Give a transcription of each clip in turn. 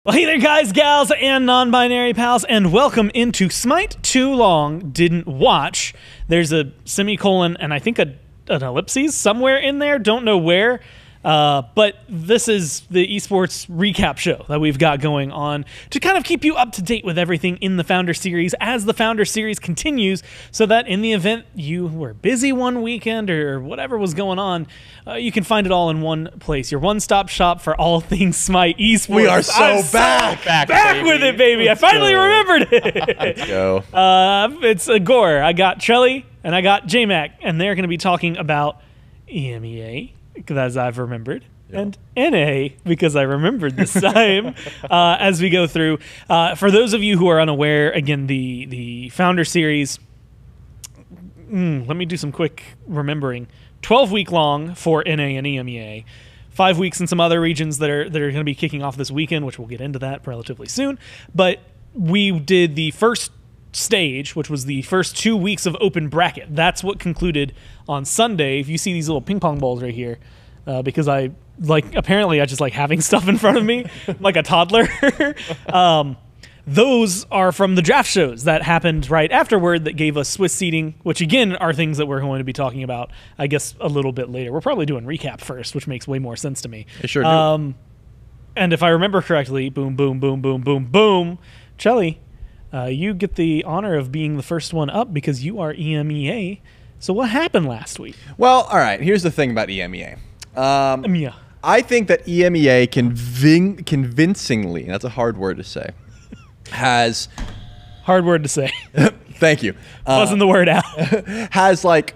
Well, hey there, guys, gals, and non-binary pals, and welcome into Smite Too Long Didn't Watch. There's a semicolon and I think an ellipses somewhere in there. Don't know where. But this is the esports recap show that we've got going on to kind of keep you up to date with everything in the Founder Series as the Founder Series continues, so that in the event you were busy one weekend or whatever was going on, you can find it all in one place. Your one-stop shop for all things Smite esports. We are so back with it, baby. I finally remembered it. Let's go. It's Gore. I got Trelly and I got JMac, and they're going to be talking about EMEA, as I've remembered, and NA, because I remembered this time, as we go through. For those of you who are unaware, again, the Founder Series, let me do some quick remembering. 12-week long for NA and EMEA, 5 weeks in some other regions that are going to be kicking off this weekend, which we'll get into that relatively soon. But we did the first stage, which was the first 2 weeks of open bracket. That's what concluded on Sunday. If you see these little ping pong balls right here, because apparently I just like having stuff in front of me like a toddler. Those are from the draft shows that happened right afterward that gave us Swiss seeding, which again are things that we're going to be talking about, I guess, a little bit later. We're probably doing recap first, which makes way more sense to me. It sure do. And if I remember correctly, boom, boom, boom, boom, boom, boom, Chelly, you get the honor of being the first one up because you are EMEA. So what happened last week? Well, all right. Here's the thing about EMEA. I think that EMEA convincingly, that's a hard word to say, has... Hard word to say. Thank you. Wasn't the word out. Has like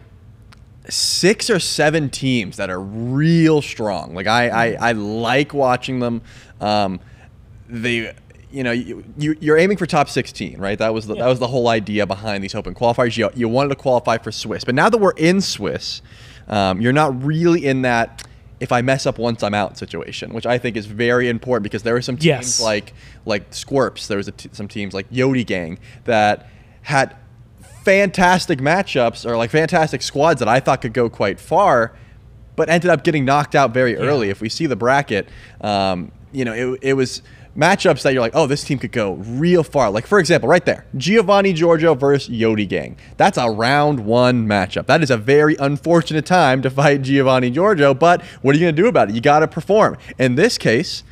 6 or 7 teams that are real strong. Like I like watching them. You're aiming for top 16, right? That was the whole idea behind these open qualifiers. You wanted to qualify for Swiss, but now that we're in Swiss, you're not really in that if I mess up once I'm out situation, which I think is very important, because there are some teams like Squirps, there was some teams like Yodi Gang that had fantastic matchups or like fantastic squads that I thought could go quite far, but ended up getting knocked out very early. If we see the bracket, it was matchups that you're like, oh, this team could go real far. Like, for example, right there, Giovanni Giorgio versus Yodi Gang. That's a round 1 matchup. That is a very unfortunate time to fight Giovanni Giorgio, but what are you going to do about it? You got to perform. In this case,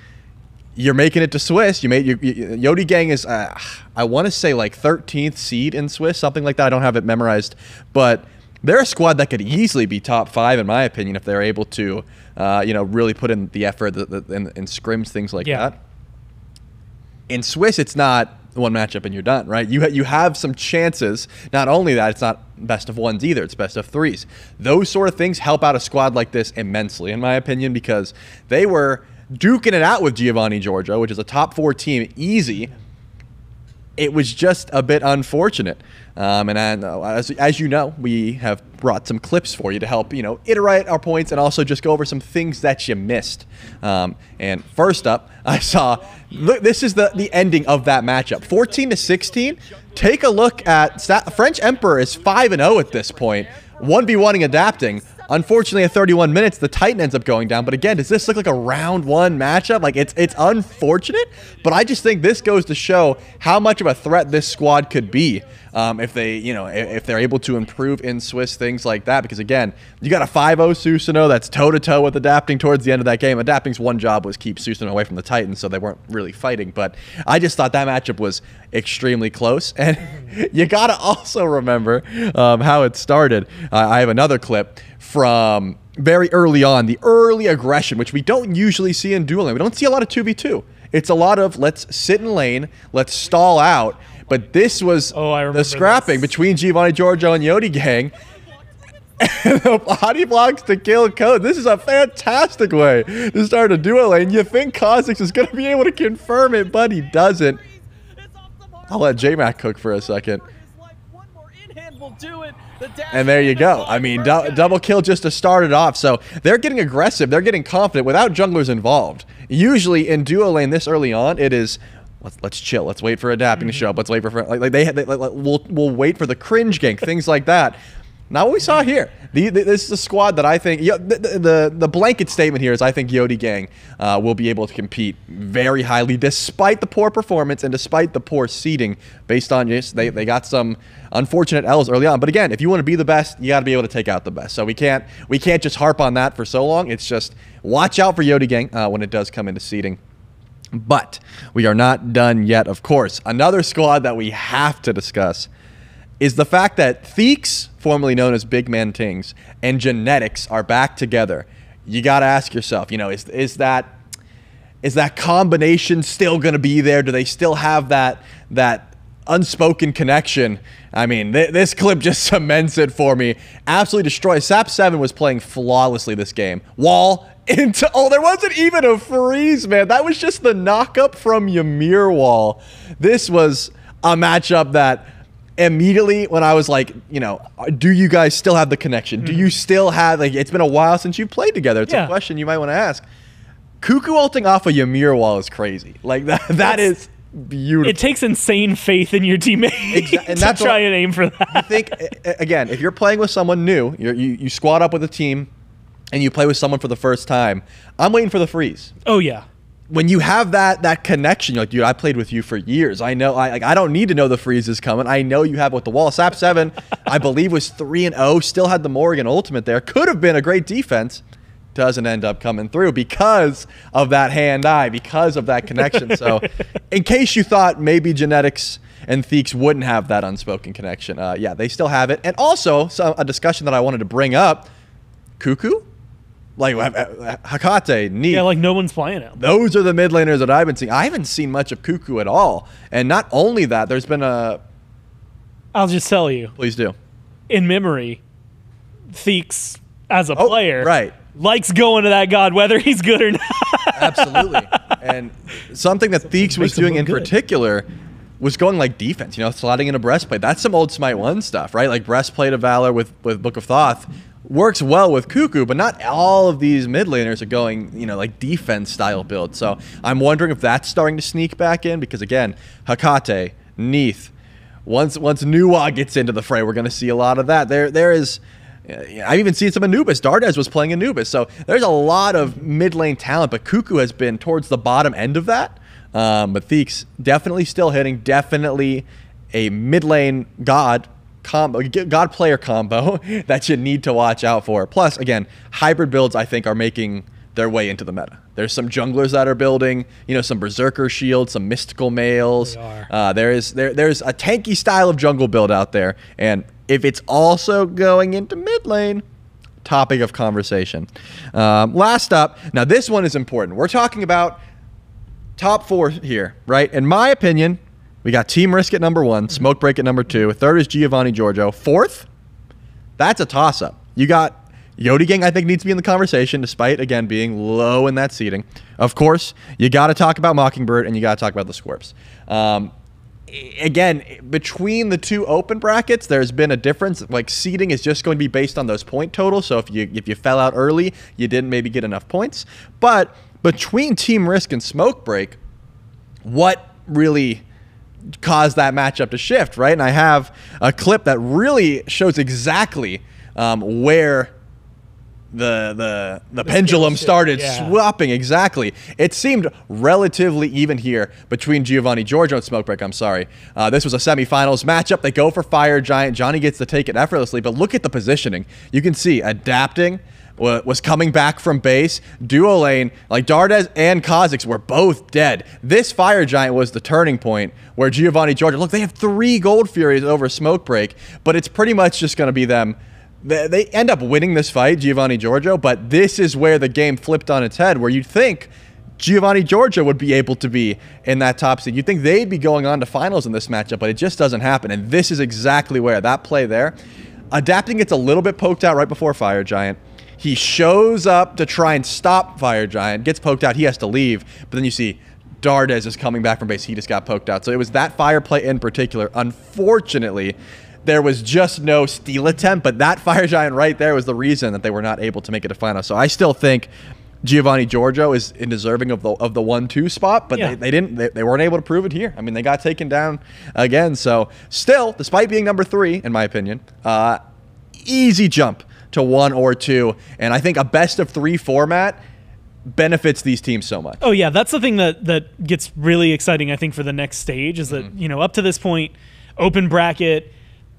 you're making it to Swiss. Yodi Gang is, I want to say like 13th seed in Swiss, something like that. I don't have it memorized, but they're a squad that could easily be top 5, in my opinion, if they're able to, really put in the effort and scrims, things like that. In Swiss, it's not one matchup and you're done, right? You have some chances. Not only that, it's not best of 1s either. It's best of 3s. Those sort of things help out a squad like this immensely, in my opinion, because they were duking it out with Giovanni Giorgio, which is a top 4 team, easy. It was just a bit unfortunate. As you know, we have brought some clips for you to help, iterate our points and also just go over some things that you missed. And first up, I saw, look, this is the ending of that matchup. 14-16. Take a look at French Emperor is 5-0 at this point. 1v1ing adapting. Unfortunately, at 31 minutes, the Titan ends up going down. But again, does this look like a round 1 matchup? Like, it's unfortunate, but I just think this goes to show how much of a threat this squad could be if they, if they're able to improve in Swiss, things like that. Because again, you got a 5-0 Susanoo that's toe-to-toe with Adapting towards the end of that game. Adapting's one job was keep Susanoo away from the Titans, so they weren't really fighting. But I just thought that matchup was extremely close. And you got to also remember how it started. I have another clip from very early on, the early aggression, which we don't usually see in dueling. We don't see a lot of 2v2. It's a lot of let's sit in lane, let's stall out. But this was the scrapping between Giovanni Giorgio and Yodi Gang. And the body blocks to kill Code. This is a fantastic way to start a duo lane. You think Kha'Zix is going to be able to confirm it, but he doesn't. I'll let JMac cook for a second. And there you go. I mean, double kill just to start it off. So they're getting aggressive. They're getting confident without junglers involved. Usually in duo lane this early on, it is let's chill. Let's wait for Adapting to show up. Let's wait for we'll wait for the cringe gank, things like that. Not what we saw here. This is a squad that I think the blanket statement here is I think Yodi Gang will be able to compete very highly despite the poor performance and despite the poor seeding based on just they got some unfortunate L's early on. But again, if you want to be the best, you got to be able to take out the best. So we can't just harp on that for so long. It's just watch out for Yodi Gang when it does come into seeding. But we are not done yet, of course. Another squad that we have to discuss is the fact that Theeks, formerly known as Big Man Tings, and Genetics are back together. You got to ask yourself, is that combination still going to be there? Do they still have that unspoken connection? I mean, this clip just cements it for me. Absolutely destroyed. SAP7 was playing flawlessly this game. Wall into, there wasn't even a freeze, man. That was just the knock-up from Ymir Wall. This was a matchup that immediately when I was like, do you guys still have the connection? Do you still have, it's been a while since you've played together. It's a question you might want to ask. Cuckoo ulting off a Ymir Wall is crazy. Like, that is beautiful. It takes insane faith in your teammate and to try and aim for that. You think, again, if you're playing with someone new, you squad up with a team, and you play with someone for the first time, I'm waiting for the freeze. Oh, yeah. When you have that connection, you're like, dude, I played with you for years. I know, I don't need to know the freeze is coming. I know you have it with the wall. SAP7, I believe, was 3-0, still had the Morrigan ultimate there. Could have been a great defense. Doesn't end up coming through because of that hand-eye, because of that connection. So in case you thought maybe Genetics and Theeks wouldn't have that unspoken connection, yeah, they still have it. And also, a discussion that I wanted to bring up, Cuckoo? Like Hakate, Neat. Yeah, like no one's playing him. Those are the mid laners that I've been seeing. I haven't seen much of Cuckoo at all. And not only that, there's been a... I'll just tell you. Please do. In memory, Theeks, as a player, right, likes going to that god whether he's good or not. Absolutely. And something that Theeks was doing in particular was going like defense, slotting in a breastplate. That's some old Smite 1 stuff, right? Like breastplate of Valor with Book of Thoth. Works well with Cuckoo, but not all of these mid laners are going, like defense style builds. So I'm wondering if that's starting to sneak back in because, again, Hakate, Neath, once Nuwa gets into the fray, we're going to see a lot of that. There is, I've even seen some Anubis. Dardez was playing Anubis. So there's a lot of mid lane talent, but Cuckoo has been towards the bottom end of that. But Theeks definitely still hitting, definitely a mid lane god player combo that you need to watch out for. Plus, again, hybrid builds I think are making their way into the meta. There's some junglers that are building, some berserker shields, some mystical males. There's a tanky style of jungle build out there, and if it's also going into mid lane, topic of conversation. Last up, now this one is important. We're talking about top 4 here, right? In my opinion, we got Team Risk at number 1, Smoke Break at number 2. Third is Giovanni Giorgio. Fourth, that's a toss-up. You got Yodi Gang, I think, needs to be in the conversation, despite, again, being low in that seeding. Of course, you got to talk about Mockingbird, and you got to talk about the Squirps. Again, between the 2 open brackets, there's been a difference. Like, seeding is just going to be based on those point totals. So if you fell out early, you didn't maybe get enough points. But between Team Risk and Smoke Break, what really caused that matchup to shift, right? And I have a clip that really shows exactly where the pendulum started swapping. Exactly. It seemed relatively even here between Giovanni Giorgio and Smoke Break. I'm sorry. This was a semifinals matchup. They go for Fire Giant. Johnny gets to take it effortlessly, but look at the positioning. You can see adapting, was coming back from base. Duo lane, like Dardez and Kha'Zix were both dead. This Fire Giant was the turning point where Giovanni Giorgio, look, they have 3 Gold Furies over Smoke Break, but it's pretty much just going to be them. They end up winning this fight, Giovanni Giorgio, but this is where the game flipped on its head, where you'd think Giovanni Giorgio would be able to be in that top seed. You'd think they'd be going on to finals in this matchup, but it just doesn't happen, and this is exactly where that play there. Adapting gets a little bit poked out right before Fire Giant. He shows up to try and stop Fire Giant, gets poked out, he has to leave, but then you see Dardez is coming back from base, he just got poked out. So it was that Fire play in particular. Unfortunately, there was just no steal attempt, but that Fire Giant right there was the reason that they were not able to make it to final. So I still think Giovanni Giorgio is deserving of the 1-2 spot, but they weren't able to prove it here. I mean, they got taken down again. So still, despite being number 3, in my opinion, easy jump to 1 or 2. And I think a best-of-3 format benefits these teams so much. Oh, yeah. That's the thing that gets really exciting, I think, for the next stage is that, you know, up to this point, open bracket,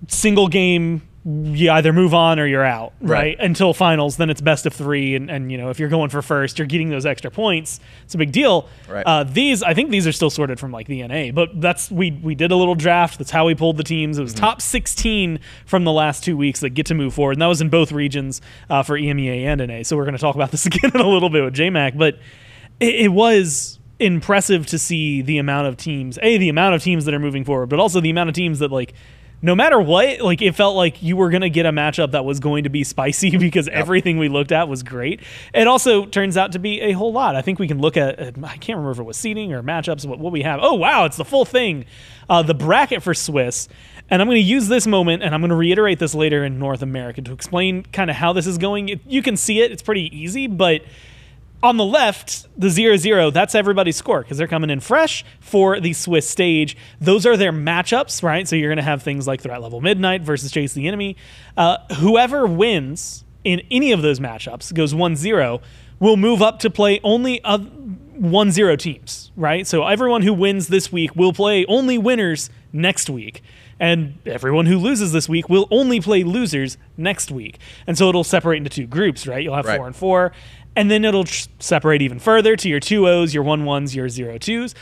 single game, you either move on or you're out, right? Until finals, then it's best of 3, and you know, if you're going for first, you're getting those extra points. It's a big deal. Right. I think these are still sorted from like the NA, but we did a little draft. That's how we pulled the teams. It was top 16 from the last 2 weeks that get to move forward, and that was in both regions for EMEA and NA. So we're going to talk about this again in a little bit with JMac, but it was impressive to see the amount of teams, the amount of teams that are moving forward, but also the amount of teams that, like, no matter what, like, it felt like you were going to get a matchup that was going to be spicy because everything we looked at was great. It also turns out to be a whole lot. I think we can look at, I can't remember if it was seeding or matchups, what we have. Oh, wow, it's the full thing. The bracket for Swiss. And I'm going to use this moment, and I'm going to reiterate this later in North America to explain kind of how this is going. You can see it. It's pretty easy, but on the left, the 0-0, that's everybody's score because they're coming in fresh for the Swiss stage. Those are their matchups, right? So you're going to have things like Threat Level Midnight versus Chase the Enemy. Whoever wins in any of those matchups, goes 1-0, will move up to play only 1-0 teams, right? So everyone who wins this week will play only winners next week. And everyone who loses this week will only play losers next week. And so it'll separate into 2 groups, right? You'll have 4 and 4. And then it'll separate even further to your 2-0s, your 1-1s, your 0-2s.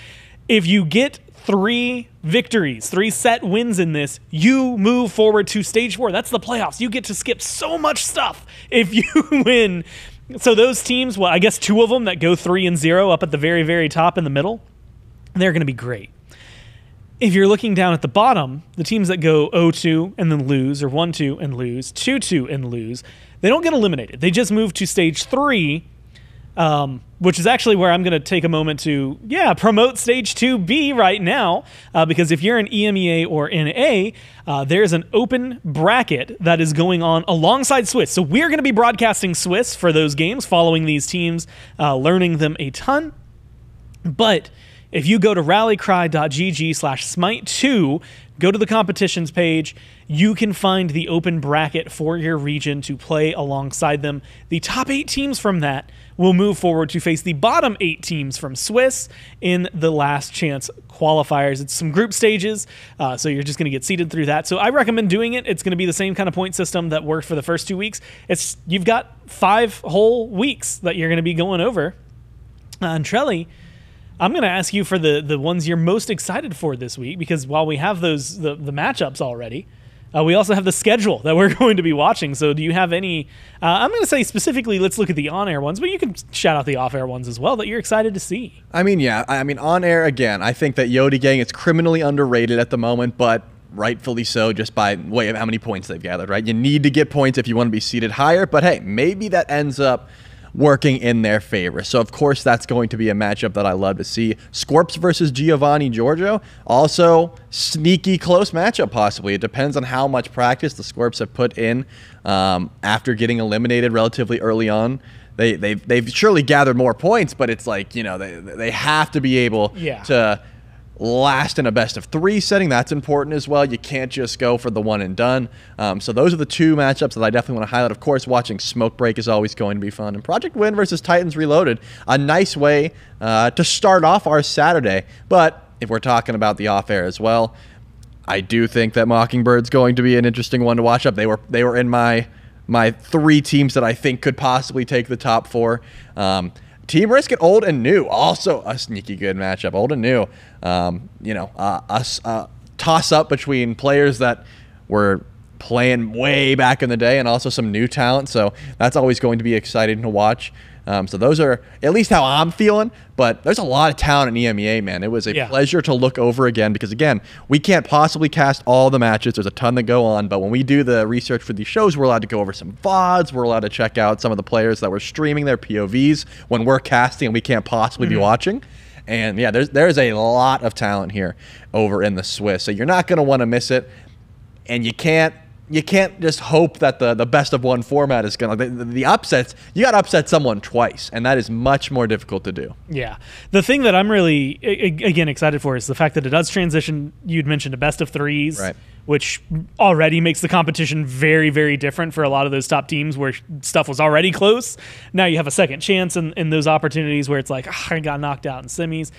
If you get 3 victories, 3 set wins in this, you move forward to stage 4. That's the playoffs. You get to skip so much stuff if you win. So those teams, well, I guess 2 of them that go 3-0 up at the very, very top in the middle, they're going to be great. If you're looking down at the bottom, the teams that go 0-2 and then lose, or 1-2 and lose, 2-2 and lose, they don't get eliminated. They just move to stage 3, which is actually where I'm going to take a moment to, promote stage 2B right now, because if you're in EMEA or NA, there's an open bracket that is going on alongside Swiss. So we're going to be broadcasting Swiss for those games, following these teams, learning them a ton. But if you go to rallycry.gg/SMITE2, go to the competitions page, you can find the open bracket for your region to play alongside them. The top 8 teams from that will move forward to face the bottom 8 teams from Swiss in the last chance qualifiers. It's some group stages, so you're just going to get seeded through that. So I recommend doing it. It's going to be the same kind of point system that worked for the first 2 weeks. You've got 5 whole weeks that you're going to be going over. And Trelly, I'm going to ask you for the ones you're most excited for this week, because while we have the matchups already, we also have the schedule that we're going to be watching. So do you have any, I'm going to say specifically, let's look at the on-air ones, but you can shout out the off-air ones as well that you're excited to see. I mean, on-air, again, I think that Yodi Gang is criminally underrated at the moment, but rightfully so, just by way of how many points they've gathered, right? You need to get points if you want to be seated higher, but hey, maybe that ends up working in their favor. So, of course, that's going to be a matchup that I love to see. Scorps versus Giovanni Giorgio, also sneaky close matchup possibly. It depends on how much practice the Scorps have put in after getting eliminated relatively early on. They've surely gathered more points, but it's like, you know, they have to be able to last in a best-of-3 setting. That's important as well. You can't just go for the one and done. So those are the 2 matchups that I definitely want to highlight. Of course, watching Smoke Break is always going to be fun. And Project Win versus Titans Reloaded, a nice way to start off our Saturday. But if we're talking about the off-air as well, I do think that Mockingbird's going to be an interesting one to watch up. They were in my 3 teams that I think could possibly take the top 4. Team Risk and Old and New, also a sneaky good matchup. Old and New, a toss-up between players that were playing way back in the day and also some new talent. So that's always going to be exciting to watch. So those are at least how I'm feeling, but there's a lot of talent in EMEA, man. It was a pleasure to look over again because, again, we can't possibly cast all the matches. There's a ton that go on, but when we do the research for these shows, we're allowed to go over some VODs. We're allowed to check out some of the players that were streaming their POVs when we're casting and we can't possibly be watching. And, yeah, there's a lot of talent here over in the Swiss, so you're not going to want to miss it, and you can't you can't just hope that the best of one format is going to, the upsets, you got to upset someone twice, and that is much more difficult to do. Yeah. The thing that I'm really, again, excited for is the fact that it does transition, you'd mentioned, a best of threes, right, which already makes the competition very, very different for a lot of those top teams where stuff was already close. Now you have a second chance in those opportunities where it's like, I got knocked out in semis.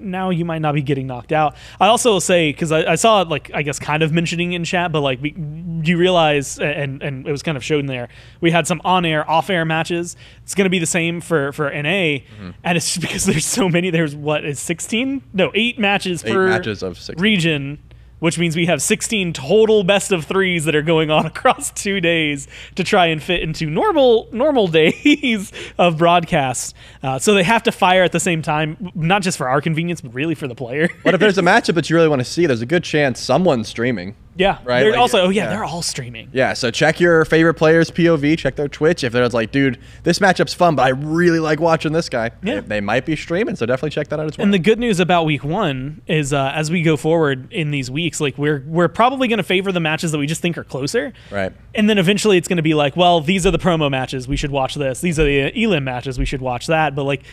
Now you might not be getting knocked out. I also will say, because I saw it, like, I guess kind of mentioning in chat, but like you realize, and it was kind of shown there, we had some on-air, off-air matches. It's going to be the same for NA, and it's just because there's so many. There's what is 16? No, 8 matches per matches of 16. Region, which means we have 16 total best of threes that are going on across 2 days to try and fit into normal days of broadcast. So they have to fire at the same time, not just for our convenience, but really for the player. But if there's a matchup that you really want to see, there's a good chance someone's streaming. Yeah, right. Like, also, they're all streaming. Yeah, so check your favorite player's POV, check their Twitch. If there's like, dude, this matchup's fun, but I really like watching this guy. Yeah. They might be streaming, so definitely check that out as well. And the good news about week 1 is as we go forward in these weeks, like we're probably going to favor the matches that we just think are closer. Right. And then eventually it's going to be like, well, these are the promo matches, we should watch this. These are the elim matches, we should watch that. But like,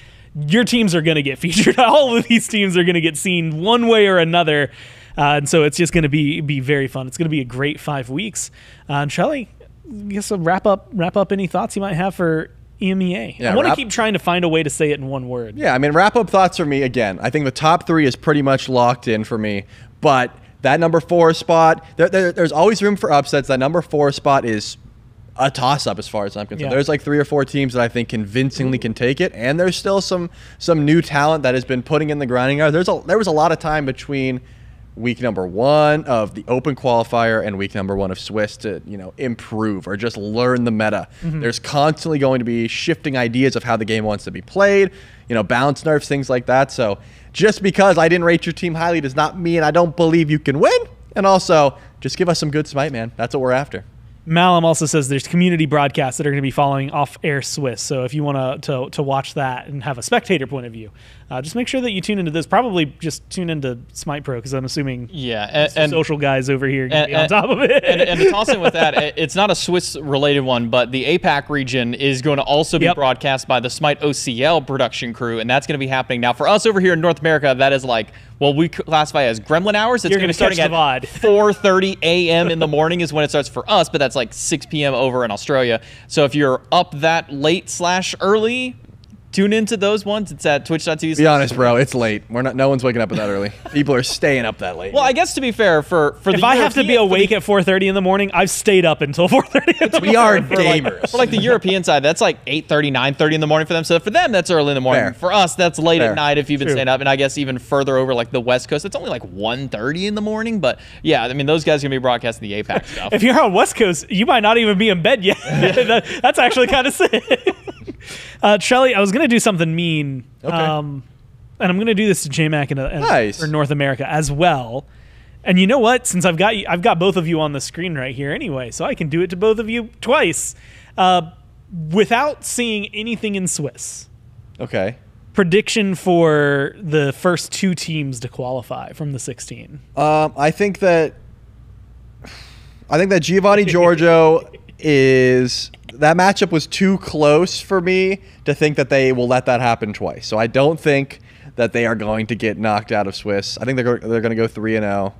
your teams are going to get featured. All of these teams are going to get seen one way or another. And so it's just going to be very fun. It's going to be a great 5 weeks. And Shelly, I guess wrap up any thoughts you might have for EMEA. Yeah, I want to keep trying to find a way to say it in one word. Yeah, I mean, wrap up thoughts for me, again, I think the top 3 is pretty much locked in for me, but that number 4 spot, there's always room for upsets. That number 4 spot is a toss-up as far as I'm concerned. Yeah. There's like 3 or 4 teams that I think convincingly can take it, and there's still some new talent that has been putting in the grinding hours. There was a lot of time between week number 1 of the Open qualifier and week number 1 of Swiss to, improve or just learn the meta. There's constantly going to be shifting ideas of how the game wants to be played, balance nerfs, things like that. So just because I didn't rate your team highly does not mean I don't believe you can win. And also, just give us some good Smite, man. That's what we're after. Malum also says there's community broadcasts that are going to be following off-air Swiss. So if you want to watch that and have a spectator point of view, just make sure that you tune into this. Probably just tune into SMITEPro, because I'm assuming and social guys over here can be on top of it. And to toss in with that, it's not a Swiss-related one, but the APAC region is going to also be broadcast by the SMITE OCL production crew, and that's going to be happening. Now, for us over here in North America, that is like, well, we classify as gremlin hours. It's going to be starting at 4:30 a.m. in the morning is when it starts for us, but that's like 6 p.m. over in Australia. So if you're up that late/early, tune into those ones. It's at twitch.tv. Be honest, bro. It's late. No one's waking up that early. People are staying up that late. Well, I guess to be fair, for if I have to be awake at 4:30 in the morning, I've stayed up until 4:30. We are gamers. For like the European side, that's like 8:30, 9:30 in the morning for them. So for them, that's early in the morning. Fair. For us, that's late Fair. at night if you've been staying up. And I guess even further over like the West Coast, it's only like 1:30 in the morning. But yeah, I mean, those guys are going to be broadcasting the APAC stuff. If you're on West Coast, you might not even be in bed yet. That's actually kind of sick. Shelly, I was going to do something mean. Okay. And I'm going to do this to JMac Nice. for North America as well. And you know what? Since I've got both of you on the screen right here anyway, so I can do it to both of you twice without seeing anything in Swiss. Okay. Prediction for the first 2 teams to qualify from the 16. I think that Giovanni Giorgio is... That matchup was too close for me to think that they will let that happen twice. So I don't think that they are going to get knocked out of Swiss. I think they're going to go 3-0,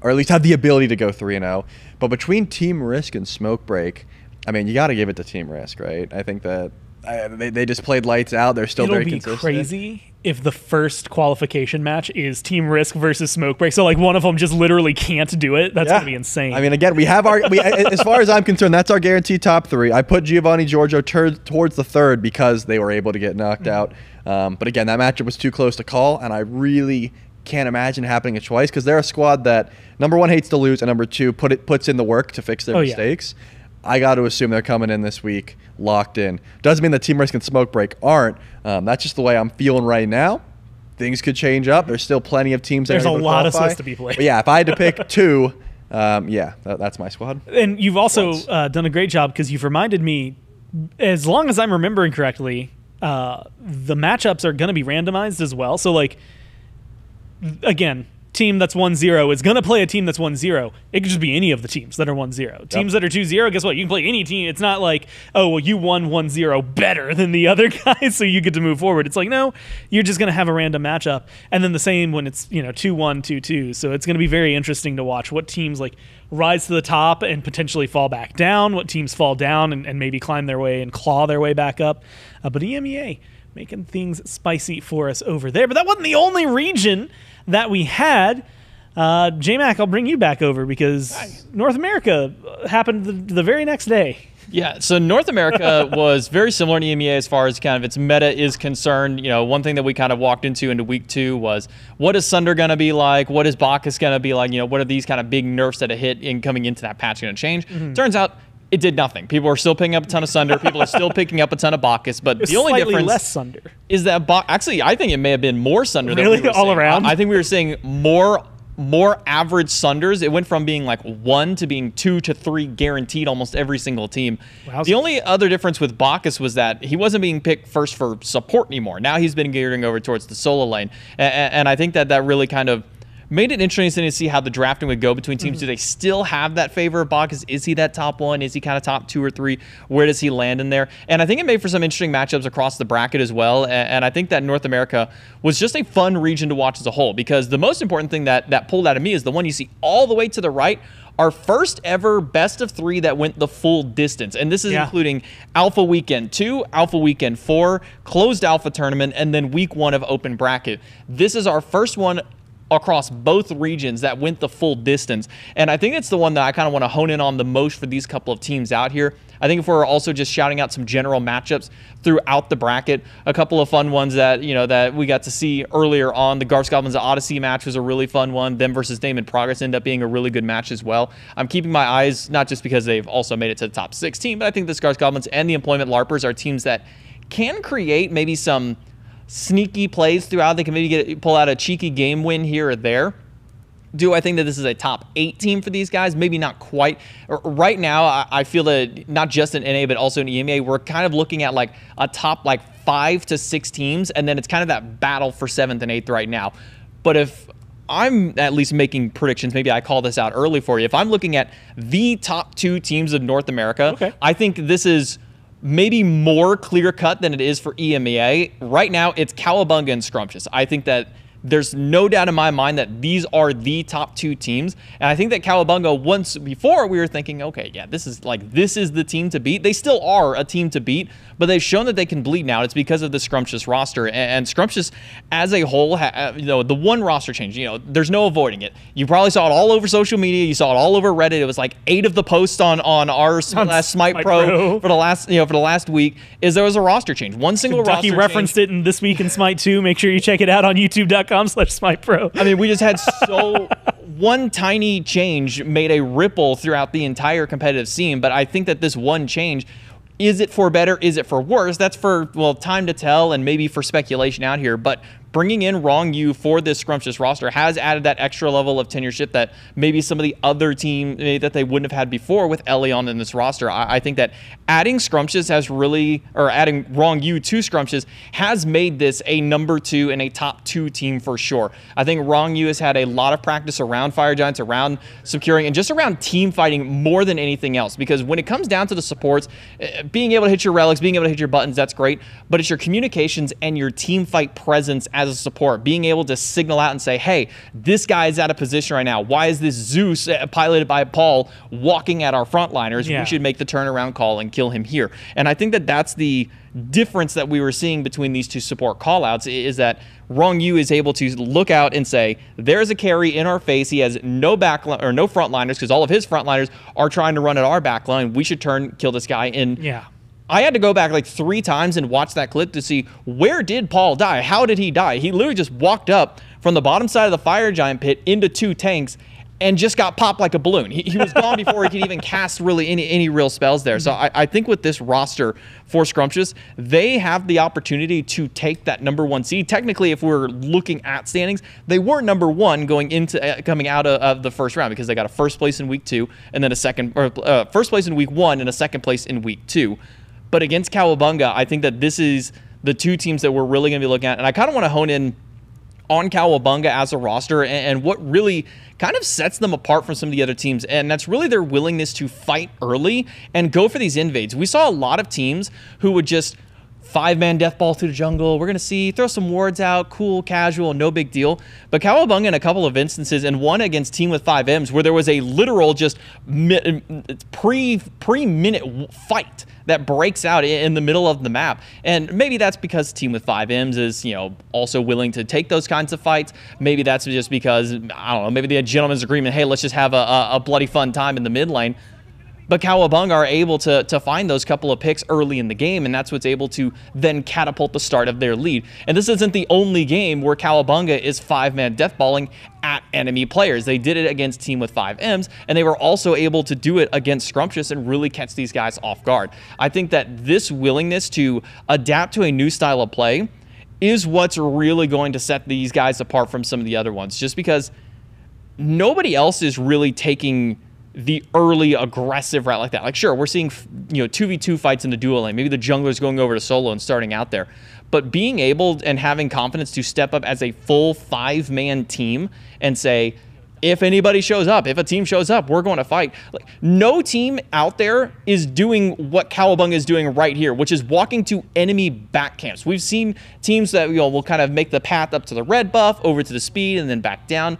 or at least have the ability to go 3-0. But between Team Risk and Smoke Break, I mean, you got to give it to Team Risk, right? I think that they just played lights out. They're still very consistent. It'll be crazy if the first qualification match is Team Risk versus Smoke Break. So like one of them just literally can't do it. That's going to be insane. I mean, again, we have as far as I'm concerned, that's our guaranteed top 3. I put Giovanni Giorgio towards the 3rd because they were able to get knocked out. But again, that matchup was too close to call, and I really can't imagine happening it twice because they're a squad that, number 1, hates to lose, and number 2, puts in the work to fix their mistakes. I got to assume they're coming in this week locked in. Doesn't mean that Team Risk and Smoke Break aren't. That's just the way I'm feeling right now. Things could change up. There's still plenty of teams. There's a lot of Swiss to be played. But yeah, if I had to pick 2, that's my squad. And you've also done a great job because you've reminded me, as long as I'm remembering correctly, the matchups are going to be randomized as well. So like, again, team that's 1-0 is going to play a team that's 1-0. It could just be any of the teams that are 1-0. Teams that are 2-0, guess what? You can play any team. It's not like, oh, well, you won 1-0 better than the other guys, so you get to move forward. It's like, no, you're just going to have a random matchup. And then the same when it's 2-1, 2-2. So it's going to be very interesting to watch what teams like rise to the top and potentially fall back down, what teams fall down and maybe climb their way and claw their way back up. But EMEA making things spicy for us over there. But that wasn't the only region that we had. J-Mac, I'll bring you back over because North America happened the very next day. Yeah, so North America was very similar to EMEA as far as kind of its meta is concerned. One thing that we kind of walked into week 2 was, what is Sunder going to be like? What is Bacchus going to be like? What are these kind of big nerfs that have hit in coming into that patch going to change? Turns out it did nothing. People are still picking up a ton of Sunder. People are still picking up a ton of Bacchus. But the only difference less Sunder is that actually, I think it may have been more Sunder really? than we were all seeing. Around. I think we were seeing more average Sunders. It went from being like 1 to being 2 to 3 guaranteed almost every single team. Wow. The only other difference with Bacchus was that he wasn't being picked first for support anymore. Now he's been gearing over towards the solo lane. And I think that really kind of made it interesting to see how the drafting would go between teams. Do they still have that favor of Bacchus? Is he that top 1? Is he kind of top 2 or 3? Where does he land in there? And I think it made for some interesting matchups across the bracket as well. And I think that North America was just a fun region to watch as a whole, because the most important thing that pulled out of me is the one you see all the way to the right. Our first ever best of 3 that went the full distance. And this is including Alpha Weekend 2, Alpha Weekend 4, Closed Alpha Tournament, and then Week 1 of Open Bracket. This is our first one across both regions that went the full distance. And I think it's the one that I kind of want to hone in on the most for these couple of teams out here. I think if we're also just shouting out some general matchups throughout the bracket, a couple of fun ones that that we got to see earlier on. The Garth's Goblins Odyssey match was a really fun one. Them versus Damon Progress ended up being a really good match as well. I'm keeping my eyes, not just because they've also made it to the top 16, but I think the Garth's Goblins and the Employment LARPers are teams that can create maybe some sneaky plays throughout. They can maybe pull out a cheeky game win here or there. Do I think that this is a top 8 team for these guys? Maybe not quite. Right now, I feel that not just in NA, but also in EMEA, we're kind of looking at like a top 5 to 6 teams, and then it's kind of that battle for 7th and 8th right now. But if I'm at least making predictions, maybe I call this out early for you. If I'm looking at the top 2 teams of North America, I think this is maybe more clear-cut than it is for EMEA. Right now, it's Cowabunga and Scrumptious. I think that there's no doubt in my mind that these are the top 2 teams. And I think that Cowabunga, once before, we were thinking, okay, yeah, this is the team to beat. They still are a team to beat, but they've shown that they can bleed now. It's because of the Scrumptious roster. And Scrumptious, as a whole, the one roster change, there's no avoiding it. You probably saw it all over social media. You saw it all over Reddit. It was like 8 of the posts on our SMITEPro for the last week is there was a roster change. One single roster change. Ducky referenced it in This Week in Smite 2. Make sure you check it out on youtube.com/SmitePro. I mean, we just had one tiny change made a ripple throughout the entire competitive scene, but I think that this one change, is it for better? Is it for worse? That's for, time to tell and maybe for speculation out here. But bringing in Wrong You for this Scrumptious roster has added that extra level of tenureship that maybe some of the other team that they wouldn't have had before with Elion in this roster. I think that adding Scrumptious adding Wrong You to Scrumptious has made this a number 2 and a top 2 team for sure. I think Wrong You has had a lot of practice around Fire Giants, around securing, and just around team fighting more than anything else. Because when it comes down to the supports, being able to hit your relics, being able to hit your buttons, that's great. But it's your communications and your team fight presence as a support, being able to signal out and say, hey, this guy is out of position right now. Why is this Zeus piloted by Paul walking at our frontliners? We should make the turnaround call and kill him here. And I think that that's the difference that we were seeing between these 2 support callouts, is that Wrong You is able to look out and say, there's a carry in our face. He has no backline or no frontliners because all of his frontliners are trying to run at our backline. We should kill this guy. And I had to go back 3 times and watch that clip to see, where did Paul die? How did he die? He literally just walked up from the bottom side of the Fire Giant pit into 2 tanks and just got popped like a balloon. He was gone before he could even cast really any real spells there. So I think with this roster for Scrumptious, they have the opportunity to take that number 1 seed. Technically, if we're looking at standings, they were number 1 coming out of the first round because they got a first place in week 2 and then first place in week 1 and a second place in week 2. But against Cowabunga, I think that this is the 2 teams that we're really going to be looking at. And I kind of want to hone in on Cowabunga as a roster and what really kind of sets them apart from some of the other teams, and that's really their willingness to fight early and go for these invades. We saw a lot of teams who would just 5-man death ball through the jungle. We're going to throw some wards out, cool, casual, no big deal. But Cowabunga in a couple of instances, and one against Team with 5Ms, where there was a literal just pre-minute fight that breaks out in the middle of the map. And maybe that's because Team with 5Ms is, also willing to take those kinds of fights. Maybe that's just because, I don't know, maybe they had gentleman's agreement, hey, let's just have a bloody fun time in the mid lane. But Cowabunga are able to find those couple of picks early in the game, and that's what's able to then catapult the start of their lead. And this isn't the only game where Cowabunga is 5-man deathballing at enemy players. They did it against Team with 5Ms, and they were also able to do it against Scrumptious and really catch these guys off guard. I think that this willingness to adapt to a new style of play is what's really going to set these guys apart from some of the other ones, just because nobody else is really taking the early aggressive route like that. Like, sure, we're seeing 2v2 fights in the duo lane. Maybe the jungler's going over to solo and starting out there. But being able and having confidence to step up as a full 5-man team and say, if anybody shows up, if a team shows up, we're going to fight. Like, no team out there is doing what Cowabunga is doing right here, which is walking to enemy back camps. We've seen teams that will kind of make the path up to the red buff, over to the speed, and then back down.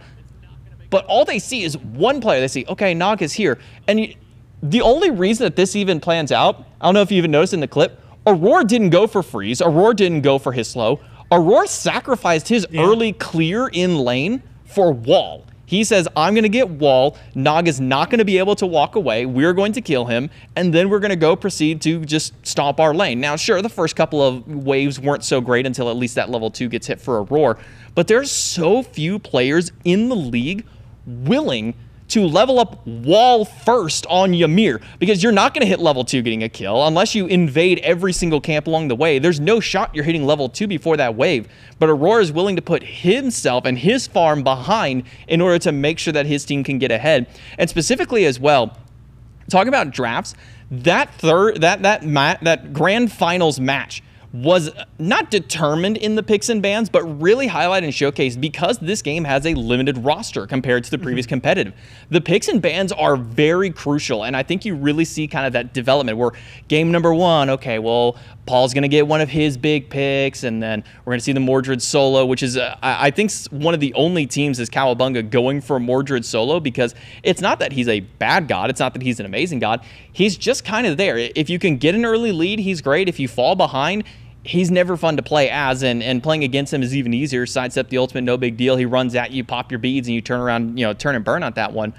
But all they see is one player. They see, okay, Nog is here. And the only reason that this even plans out, I don't know if you even noticed in the clip, Aurora didn't go for freeze. Aurora didn't go for his slow. Aurora sacrificed his early clear in lane for wall. He says, I'm going to get wall. Nog is not going to be able to walk away. We're going to kill him. And then we're going to go proceed to just stomp our lane. Now, sure, the first couple of waves weren't so great until at least that level 2 gets hit for Aurora. But there's so few players in the league willing to level up wall first on Ymir, because you're not going to hit level 2 getting a kill unless you invade every single camp along the way. There's no shot you're hitting level 2 before that wave, but Aurora is willing to put himself and his farm behind in order to make sure that his team can get ahead. And specifically as well, talking about drafts, that grand finals match was not determined in the picks and bans, but really highlighted and showcased because this game has a limited roster compared to the previous competitive. The picks and bans are very crucial, and I think you really see kind of that development where game number 1, okay, well, Paul's going to get one of his big picks, and then we're going to see the Mordred solo, which is, I think, one of the only teams is Cowabunga going for Mordred solo, because it's not that he's a bad god, it's not that he's an amazing god, he's just kind of there. If you can get an early lead, he's great. If you fall behind, he's never fun to play as, and playing against him is even easier. Sidestep the ultimate, no big deal. He runs at you, pop your beads, and you turn around, turn and burn on that one.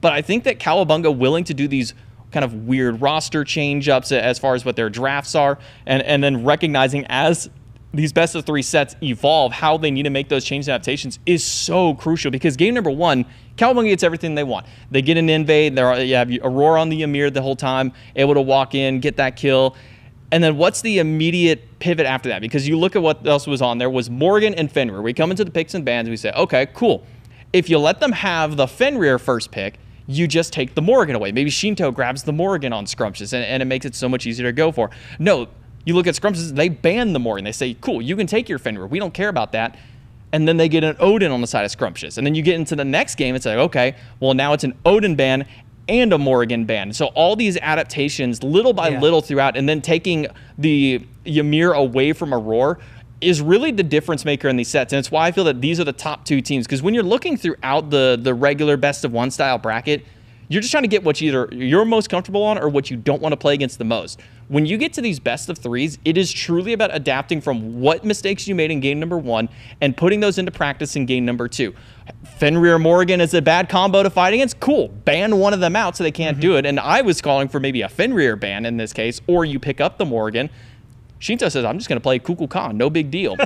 But I think that Cowabunga willing to do these kind of weird roster change-ups as far as what their drafts are, and then recognizing as these best of 3 sets evolve, how they need to make those change adaptations is so crucial, because game number 1, Cowabunga gets everything they want. They get an invade, you have Aurora on the Ymir the whole time, able to walk in, get that kill. And then what's the immediate pivot after that? Because you look at what else was on there was Morgan and Fenrir. We come into the picks and bans, we say, okay, cool. If you let them have the Fenrir first pick, you just take the Morgan away. Maybe Shinto grabs the Morgan on Scrumptious, and it makes it so much easier to go for. No, you look at Scrumptious, they ban the Morgan. They say, cool, you can take your Fenrir. We don't care about that. And then they get an Odin on the side of Scrumptious. And then you get into the next game, it's like, okay, well, now it's an Odin ban and a Morgan ban. So all these adaptations little by little throughout, and then taking the Ymir away from Aurora is really the difference maker in these sets. And it's why I feel that these are the top 2 teams, because when you're looking throughout the regular best of 1 style bracket, you're just trying to get what you're most comfortable on or what you don't want to play against the most. When you get to these best of 3s, it is truly about adapting from what mistakes you made in game number 1 and putting those into practice in game number 2. Fenrir Morgan is a bad combo to fight against. Cool. Ban one of them out so they can't do it. And I was calling for maybe a Fenrir ban in this case, or you pick up the Morgan. Shinto says, I'm just going to play Kukulkan. No big deal.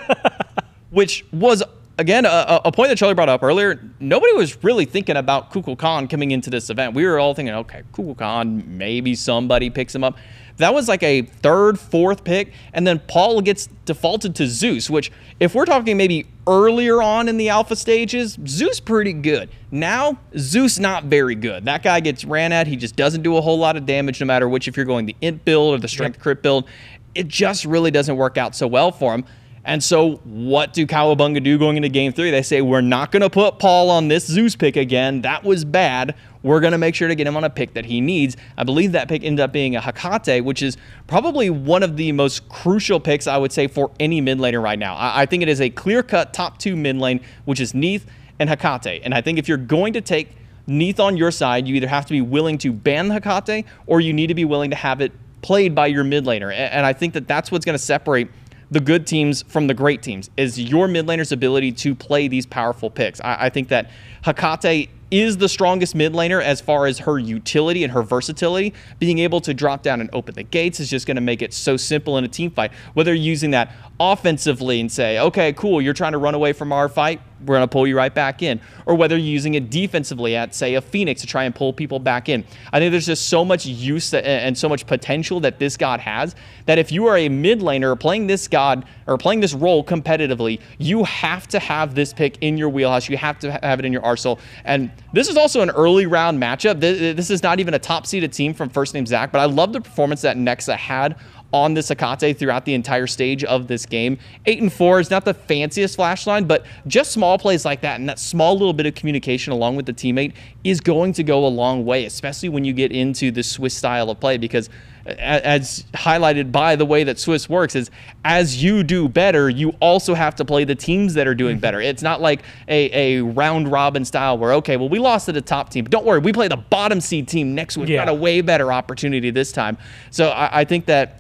Which was, again, a point that Charlie brought up earlier. Nobody was really thinking about Kukulkan coming into this event. We were all thinking, okay, Kukulkan, maybe somebody picks him up. That was like a 3rd, 4th pick, and then Paul gets defaulted to Zeus, which, if we're talking maybe earlier on in the alpha stages, Zeus pretty good. Now, Zeus not very good. That guy gets ran at. He just doesn't do a whole lot of damage, no matter which, if you're going the int build or the strength crit build. It just really doesn't work out so well for him. And so what do Cowabunga do going into game 3? They say, we're not going to put Paul on this Zeus pick again. That was bad. We're going to make sure to get him on a pick that he needs. I believe that pick ended up being a Hecate, which is probably one of the most crucial picks, I would say, for any mid laner right now. I think it is a clear-cut top 2 mid lane, which is Neith and Hecate. And I think if you're going to take Neith on your side, you either have to be willing to ban the Hecate or you need to be willing to have it played by your mid laner. And I think that that's what's going to separate the good teams from the great teams, is your mid laner's ability to play these powerful picks. I think that Hecate is the strongest mid laner as far as her utility and her versatility. Being able to drop down and open the gates is just going to make it so simple in a team fight. Whether you're using that offensively and say, okay, cool, you're trying to run away from our fight, we're going to pull you right back in. Or whether you're using it defensively at, say, a Phoenix to try and pull people back in. I think there's just so much use and so much potential that this god has, that if you are a mid laner playing this god or playing this role competitively, you have to have this pick in your wheelhouse. You have to have it in your arsenal. And this is also an early round matchup. This is not even a top seeded team from First Name Zach, but I love the performance that Nexa had on this Hecate throughout the entire stage of this game. 8-4 is not the fanciest flash line, but just small plays like that and that small little bit of communication along with the teammate is going to go a long way, especially when you get into the Swiss style of play, because as highlighted by the way that Swiss works is, as you do better, you also have to play the teams that are doing better. It's not like a round robin style where, okay, well, we lost to the top team, but don't worry, we play the bottom seed team next week. Got a way better opportunity this time. So I think that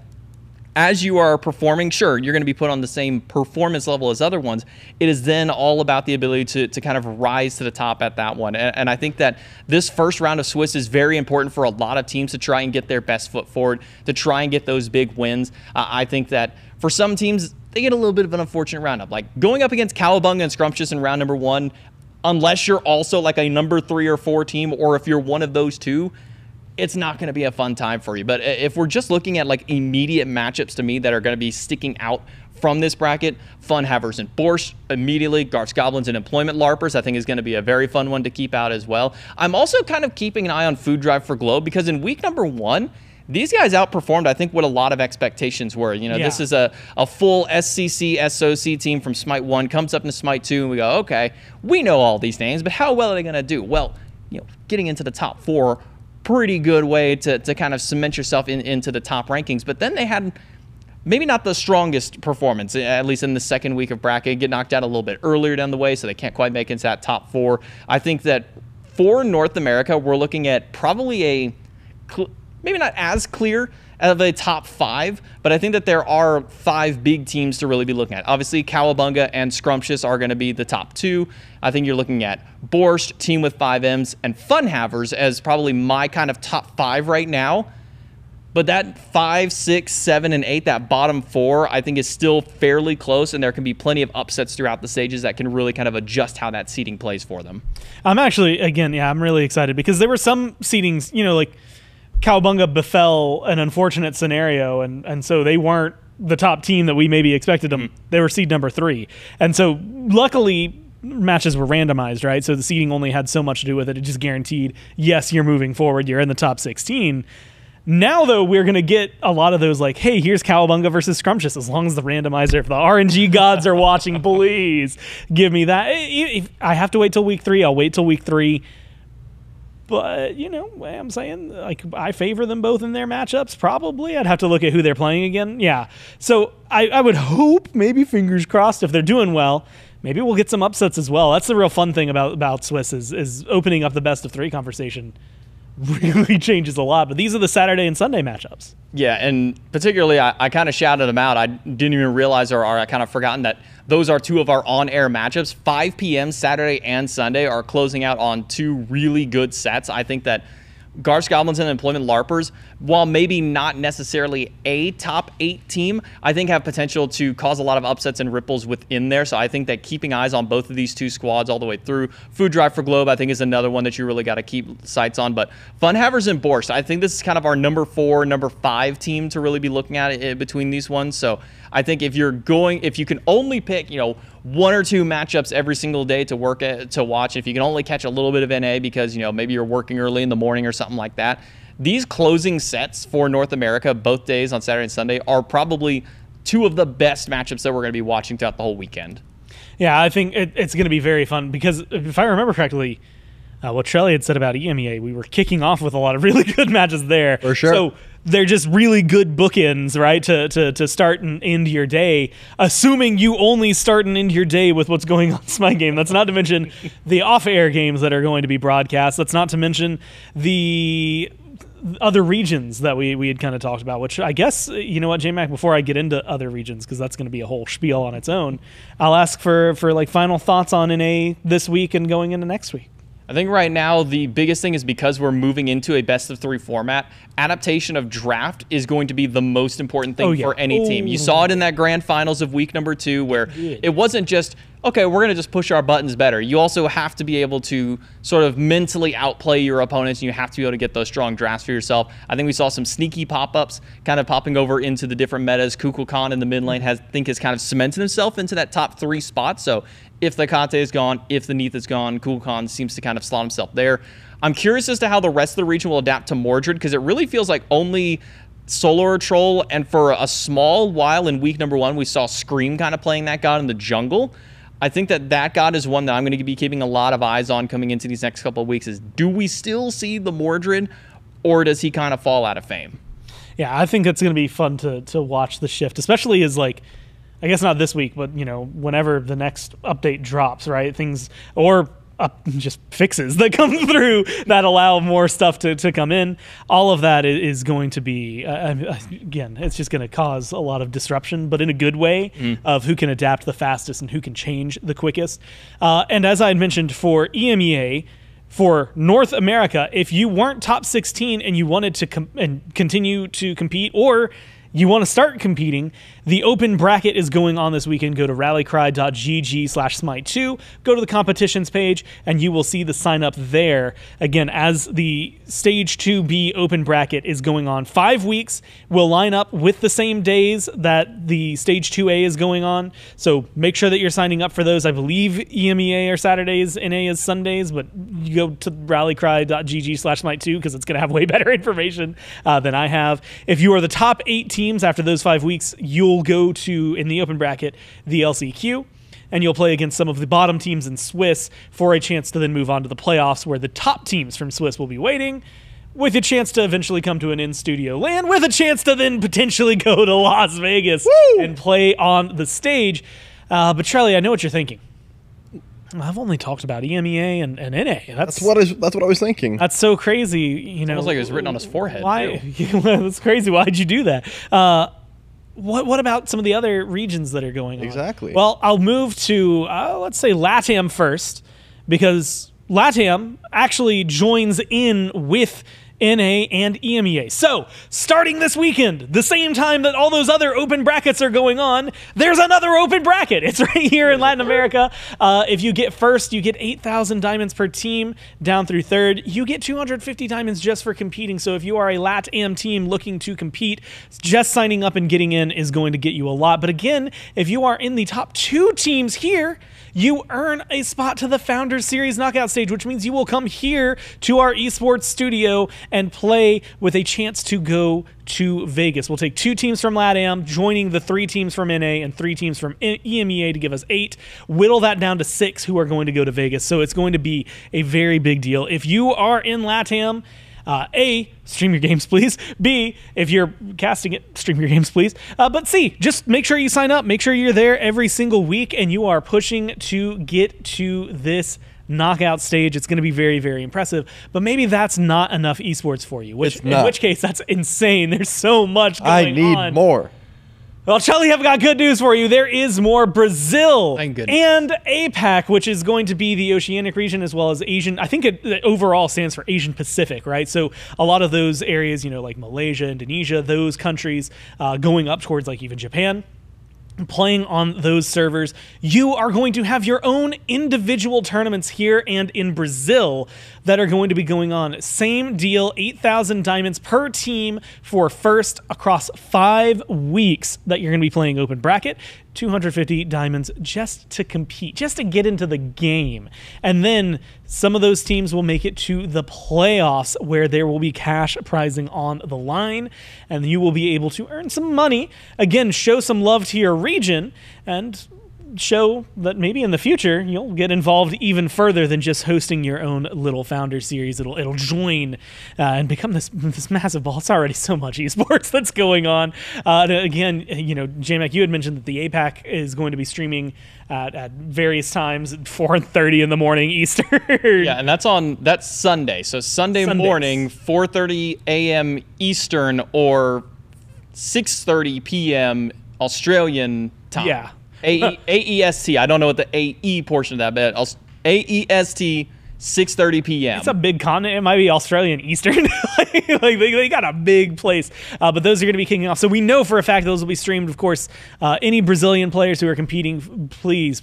as you are performing, sure, you're going to be put on the same performance level as other ones. It is then all about the ability to kind of rise to the top at that one. And I think that this first round of Swiss is very important for a lot of teams to try and get their best foot forward, to try and get those big wins. I think that for some teams, they get a little bit of an unfortunate roundup. Like going up against Cowabunga and Scrumptious in round number 1, unless you're also like a number 3 or 4 team, or if you're one of those two, it's not going to be a fun time for you. But if we're just looking at like immediate matchups to me that are going to be sticking out from this bracket, Funhavers and Borscht immediately, Garth's Goblins and Employment Larpers I think is going to be a very fun one to keep out as well. I'm also kind of keeping an eye on Food Drive for Globe, because in week number 1, these guys outperformed, I think, what a lot of expectations were. You know, this is a full SCC, SOC team from SMITE 1, comes up into SMITE 2, and we go, okay, we know all these names, but how well are they going to do? Well, you know, getting into the top 4, pretty good way to kind of cement yourself into the top rankings. But then they had maybe not the strongest performance, at least in the second week of bracket, get knocked out a little bit earlier down the way, so they can't quite make it into that top 4. I think that for North America, we're looking at probably a, maybe not as clear of a top 5, but I think that there are 5 big teams to really be looking at. Obviously, Cowabunga and Scrumptious are going to be the top 2. I think you're looking at Borscht, team with 5 M's, and Funhavers as probably my kind of top 5 right now. But that 5, 6, 7, and 8, that bottom 4, I think is still fairly close, and there can be plenty of upsets throughout the stages that can really kind of adjust how that seeding plays for them. I'm actually, again, I'm really excited, because there were some seedings, you know, like Cowabunga befell an unfortunate scenario, and so they weren't the top team that we maybe expected them. They were seed number 3. And so luckily matches were randomized, right? So the seeding only had so much to do with it. It just guaranteed, yes, you're moving forward. You're in the top 16. Now, though, we're going to get a lot of those like, hey, here's Cowabunga versus Scrumptious, as long as the randomizer, if the RNG gods are watching, please give me that. If I have to wait till week 3, I'll wait till week 3. But, you know, I'm saying, like, I favor them both in their matchups, probably. I'd have to look at who they're playing again. Yeah. So I would hope, maybe fingers crossed, if they're doing well, maybe we'll get some upsets as well. That's the real fun thing about Swiss is opening up the best of 3 conversation really changes a lot. But these are the Saturday and Sunday matchups. Yeah, and particularly I kind of shouted them out. I didn't even realize, or I kind of forgotten that those are 2 of our on-air matchups. 5 p.m. Saturday and Sunday are closing out on 2 really good sets. I think that Garth's Goblins and Employment Larpers, while maybe not necessarily a top 8 team, I think have potential to cause a lot of upsets and ripples within there. So I think that keeping eyes on both of these 2 squads all the way through. Food Drive for Globe, I think, is another one that you really got to keep sights on. But Funhavers and Borscht, I think this is kind of our number 4, number 5 team to really be looking at it between these ones. So I think if you can only pick, you know, 1 or 2 matchups every single day to watch, if you can only catch a little bit of NA because, you know, maybe you're working early in the morning or something like that, these closing sets for North America both days on Saturday and Sunday are probably two of the best matchups that we're going to be watching throughout the whole weekend. Yeah, I think it's going to be very fun because if I remember correctly, what Trelly had said about EMEA, we were kicking off with a lot of really good matches there. For sure. So they're just really good bookends, right, to start and end your day, assuming you only start and end your day with what's going on SMITE game. That's not to mention the off-air games that are going to be broadcast. That's not to mention the other regions that we had kind of talked about, which I guess, you know what, J-Mac, before I get into other regions, because that's going to be a whole spiel on its own, I'll ask for like final thoughts on NA this week and going into next week. I think right now the biggest thing is because we're moving into a best-of-3 format, adaptation of draft is going to be the most important thing for any team. You saw it in that grand finals of week number 2 where it wasn't just, okay, we're going to just push our buttons better. You also have to be able to sort of mentally outplay your opponents, and you have to be able to get those strong drafts for yourself. I think we saw some sneaky pop-ups kind of popping over into the different metas. Kukulkan in the mid lane has kind of cemented himself into that top 3 spot. So if the Kate is gone, if the Neath is gone, Kukulkan seems to kind of slot himself there. I'm curious as to how the rest of the region will adapt to Mordred, because it really feels like only Solar Troll, and for a small while in week number 1, we saw Scream kind of playing that god in the jungle. I think that god is one that I'm going to be keeping a lot of eyes on coming into these next couple of weeks. Is, do we still see the Mordred, or does he kind of fall out of fame? Yeah, I think it's going to be fun to watch the shift, especially as, like, I guess not this week, but, you know, whenever the next update drops, right? Things, or just fixes that come through that allow more stuff to come in. All of that is going to be, again, it's just going to cause a lot of disruption, but in a good way, of who can adapt the fastest and who can change the quickest. And as I had mentioned for EMEA, for North America, if you weren't top 16 and you wanted to continue to compete, or you want to start competing, the open bracket is going on this weekend. Go to rallycry.gg/smite2, go to the competitions page, and you will see the sign up there. Again, as the Stage 2B open bracket is going on, 5 weeks will line up with the same days that the Stage 2A is going on. So make sure that you're signing up for those. I believe EMEA are Saturdays, NA is Sundays, but you go to rallycry.gg/smite2 because it's going to have way better information than I have. If you are the top 8 teams after those 5 weeks, you'll go to, in the open bracket, the LCQ, and you'll play against some of the bottom teams in Swiss for a chance to then move on to the playoffs, where the top teams from Swiss will be waiting, with a chance to eventually come to an in-studio LAN, with a chance to then potentially go to Las Vegas and play on the stage. But Trelly, I know what you're thinking. I've only talked about EMEA and NA. That's what I was thinking. That's so crazy. You know, almost like it was written on his forehead. Why? That's crazy. Why'd you do that? What about some of the other regions that are going on? Exactly. Well, I'll move to let's say LATAM first, because LATAM actually joins in with NA and EMEA. So, starting this weekend, the same time that all those other open brackets are going on, there's another open bracket. It's right here in Latin America. If you get first, you get 8,000 diamonds per team. Down through third, you get 250 diamonds just for competing. So if you are a LATAM team looking to compete, just signing up and getting in is going to get you a lot. But again, if you are in the top 2 teams here, you earn a spot to the Founders Series knockout stage, which means you will come here to our esports studio and play with a chance to go to Vegas. We'll take 2 teams from LATAM, joining the 3 teams from NA and 3 teams from EMEA to give us 8. Whittle that down to 6 who are going to go to Vegas. So it's going to be a very big deal. If you are in LATAM, A, stream your games, please. B, if you're casting it, stream your games, please. But C, just make sure you sign up. Make sure you're there every single week and you are pushing to get to this knockout stage. It's going to be very, very impressive. But maybe that's not enough esports for you, in which case that's insane. There's so much going on. I need more. Well, Charlie, I've got good news for you. There is more. Brazil Thank goodness. And APAC, which is going to be the Oceanic region as well as Asian. I think it overall stands for Asian Pacific, right? So a lot of those areas, you know, like Malaysia, Indonesia, those countries going up towards like even Japan, playing on those servers, you are going to have your own individual tournaments here and in Brazil that are going to be going on. Same deal, 8,000 diamonds per team for first across 5 weeks that you're going to be playing open bracket. 250 diamonds just to compete, just to get into the game. And then some of those teams will make it to the playoffs where there will be cash prizing on the line, and you will be able to earn some money. Again, show some love to your region and show that maybe in the future you'll get involved even further than just hosting your own little founder series. It'll join and become this massive ball. It's already so much esports that's going on. Again, you know, JMac, you had mentioned that the APAC is going to be streaming at various times, 4:30 in the morning Eastern. Yeah, and that's Sunday. So Sundays. Morning, 4:30 a.m. Eastern or 6:30 p.m. Australian time. Yeah. AEST. I don't know what the AE portion of that, but AEST, 6:30 p.m. It's a big continent. It might be Australian Eastern. like they got a big place. But those are going to be kicking off. So we know for a fact those will be streamed. Of course, any Brazilian players who are competing, please,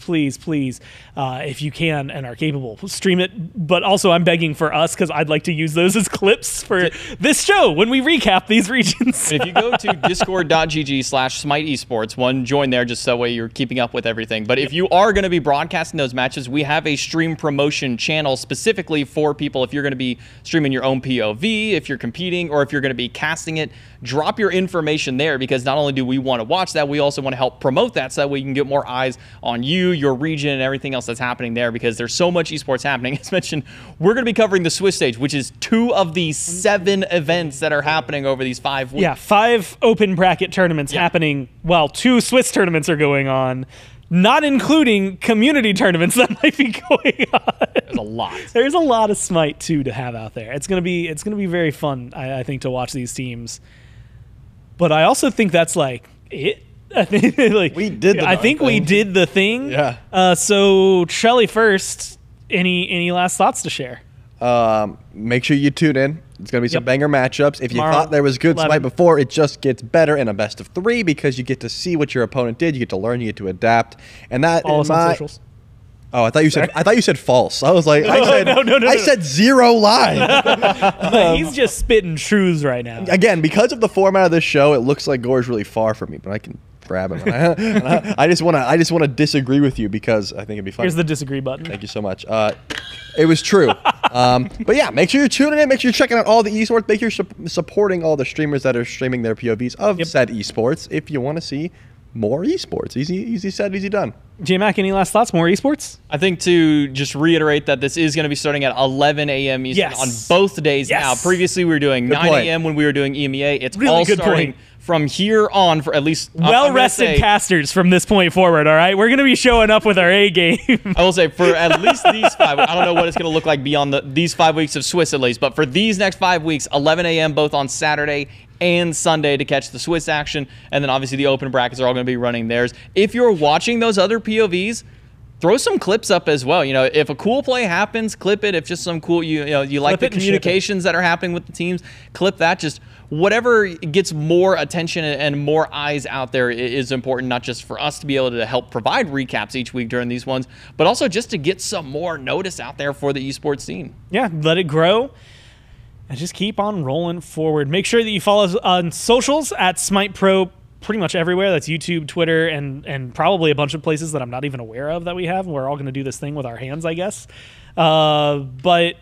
if you can and are capable, stream it. But also, I'm begging for us because I'd like to use those as clips for this show when we recap these regions. If you go to discord.gg/SMITE join there just so that way you're keeping up with everything. But if you are going to be broadcasting those matches, we have a stream promotion channel specifically for people. If you're going to be streaming your own POV, if you're competing, or if you're going to be casting it, drop your information there, because not only do we want to watch that, we also want to help promote that so that we can get more eyes on you, your region, and everything else that's happening there, because there's so much esports happening. As mentioned, we're going to be covering the Swiss stage, which is 2 of the 7 events that are happening over these 5 weeks. Yeah, 5 open bracket tournaments happening while 2 Swiss tournaments are going on, not including community tournaments that might be going on. There's a lot. There's a lot of Smite 2 to have out there. It's gonna be very fun, I think, to watch these teams. But I also think that's like it. I think like we did. We did the thing. Yeah. So Shelly first. Any last thoughts to share? Make sure you tune in. It's going to be some banger matchups. If you Tomorrow, thought there was good 11. Smite before, it just gets better in a best of 3 because you get to see what your opponent did. You get to learn. You get to adapt. And that Follow us on socials. Oh, I thought you said false. I was like, No. I said 0 live. He's just spitting truths right now. Again, because of the format of this show, it looks like Gore's really far from me, but I can grab him. I just want to disagree with you because I think it'd be fun. Here's the disagree button. Thank you so much. It was true. But yeah, make sure you're tuning in. Make sure you're checking out all the esports. Make sure you're supporting all the streamers that are streaming their POVs of said esports if you want to see more esports. Easy said, easy done. JMac, any last thoughts? More esports? I think to just reiterate that this is going to be starting at 11 a.m. Eastern on both days now. Previously, we were doing 9 a.m. when we were doing EMEA. It's really all starting from here on for at least well-rested casters from this point forward, all right? We're going to be showing up with our A game. I will say for at least these 5, I don't know what it's going to look like beyond these 5 weeks of Swiss at least, but for these next 5 weeks, 11 a.m. both on Saturday and Sunday to catch the Swiss action, and then obviously the open brackets are all going to be running theirs. If you're watching those other POVs, throw some clips up as well. You know, if a cool play happens, clip it. If just some cool, you like the communications that are happening with the teams, clip that. Just whatever gets more attention and more eyes out there is important, not just for us to be able to help provide recaps each week during these ones, but also just to get some more notice out there for the esports scene. Yeah, let it grow. And just keep on rolling forward. Make sure that you follow us on socials at SMITEPro pretty much everywhere. That's YouTube, Twitter, and probably a bunch of places that I'm not even aware of that we have. We're all going to do this thing with our hands, I guess. But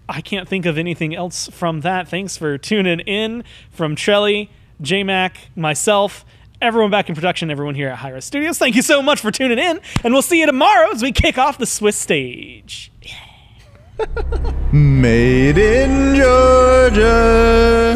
I can't think of anything else from that. Thanks for tuning in. From Trelly, JMac, myself, everyone back in production, everyone here at Hi-Res Studios, thank you so much for tuning in. And we'll see you tomorrow as we kick off the Swiss stage. Made in Georgia.